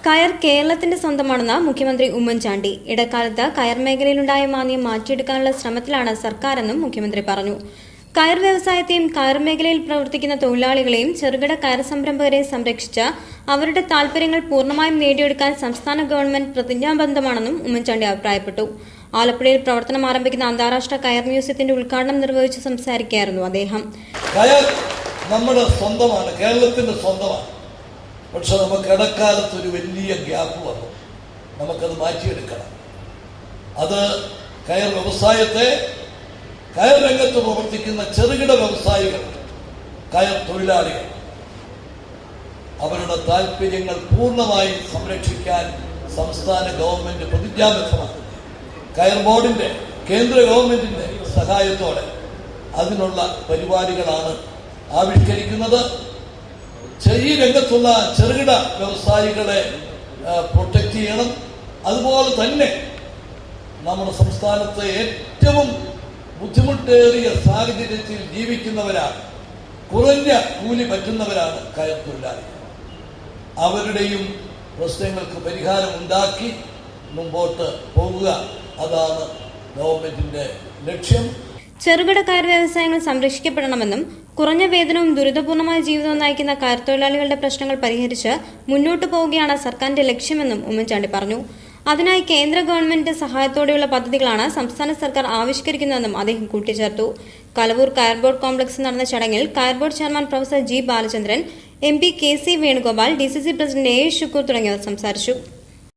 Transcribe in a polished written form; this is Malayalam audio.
കയർ കേരളത്തിന്റെ സ്വന്തമാണെന്ന് മുഖ്യമന്ത്രി ഉമ്മൻചാണ്ടി. ഇടക്കാലത്ത് കയർ മേഖലയിലുണ്ടായ മാന്ദ്യം മാറ്റിയെടുക്കാനുള്ള ശ്രമത്തിലാണ് സർക്കാരെന്നും മുഖ്യമന്ത്രി പറഞ്ഞു. കയർ വ്യവസായത്തെയും കയർ മേഖലയിൽ പ്രവർത്തിക്കുന്ന തൊഴിലാളികളെയും ചെറുകിട കയർ സംരംഭകരെയും സംരക്ഷിച്ച് അവരുടെ താൽപര്യങ്ങൾ പൂർണ്ണമായും നേടിയെടുക്കാൻ സംസ്ഥാന ഗവൺമെന്റ് പ്രതിജ്ഞാബദ്ധമാണെന്നും ഉമ്മൻചാണ്ടി അഭിപ്രായപ്പെട്ടു. ആലപ്പുഴയിൽ പ്രവർത്തനം ആരംഭിക്കുന്ന അന്താരാഷ്ട്ര കയർ മ്യൂസിയത്തിന്റെ ഉദ്ഘാടനം നിർവഹിച്ച് സംസാരിക്കുകയായിരുന്നു അദ്ദേഹം. കയർ നമ്മുടെ സ്വന്തമാണ്, കേരളത്തിന്റെ സ്വന്തമാണ്. പക്ഷെ നമുക്ക് ഇടക്കാലത്ത് ഒരു വലിയ ഗ്യാപ്പ് വന്നു. നമുക്കത് മാറ്റിയെടുക്കണം. അത് കയർ വ്യവസായത്തെ, കയർ രംഗത്ത് പ്രവർത്തിക്കുന്ന ചെറുകിട വ്യവസായികൾ, കയർ തൊഴിലാളികൾ, അവരുടെ താല്പര്യങ്ങൾ പൂർണ്ണമായി സംരക്ഷിക്കാൻ സംസ്ഥാന ഗവൺമെന്റ് പ്രതിജ്ഞാബദ്ധമാണ്. കയർ ബോർഡിന്റെ, കേന്ദ്ര ഗവൺമെന്റിന്റെ സഹായത്തോടെ അതിനുള്ള പരിപാടികളാണ് ആവിഷ്കരിക്കുന്നത്. ഈ രംഗത്തുള്ള ചെറുകിട വ്യവസായികളെ പ്രൊട്ടക്ട് ചെയ്യണം. അതുപോലെ തന്നെ നമ്മുടെ സംസ്ഥാനത്തെ ഏറ്റവും ബുദ്ധിമുട്ടേറിയ സാഹചര്യത്തിൽ ജീവിക്കുന്നവരാണ്, കുറഞ്ഞ കൂലി പറ്റുന്നവരാണ് കയർ തൊഴിലാളികൾ. അവരുടെയും പ്രശ്നങ്ങൾക്ക് പരിഹാരം ഉണ്ടാക്കി മുമ്പോട്ട് പോകുക, അതാണ് ഗവൺമെന്റിന്റെ ലക്ഷ്യം. ചെറുകിട കയർ വ്യവസായങ്ങൾ സംരക്ഷിക്കപ്പെടണമെന്നും കുറഞ്ഞ വേതനവും ദുരിതപൂർണമായ ജീവിതവും നയിക്കുന്ന കയർ തൊഴിലാളികളുടെ പ്രശ്നങ്ങൾ പരിഹരിച്ച് മുന്നോട്ടു പോവുകയാണ് സർക്കാരിന്റെ ലക്ഷ്യമെന്നും ഉമ്മൻചാണ്ടി പറഞ്ഞു. അതിനായി കേന്ദ്ര ഗവൺമെന്റിന്റെ സഹായത്തോടെയുള്ള പദ്ധതികളാണ് സംസ്ഥാന സർക്കാർ ആവിഷ്കരിക്കുന്നതെന്നും അദ്ദേഹം കൂട്ടിച്ചേർത്തു. കലവൂർ കയർ ബോർഡ് കോംപ്ലക്സിൽ നടന്ന ചടങ്ങിൽ കയർ board chairman professor G Balachandran, MP KC Venugopal, DCC president A. Shukoor തുടങ്ങിയവർ സംസാരിച്ചു.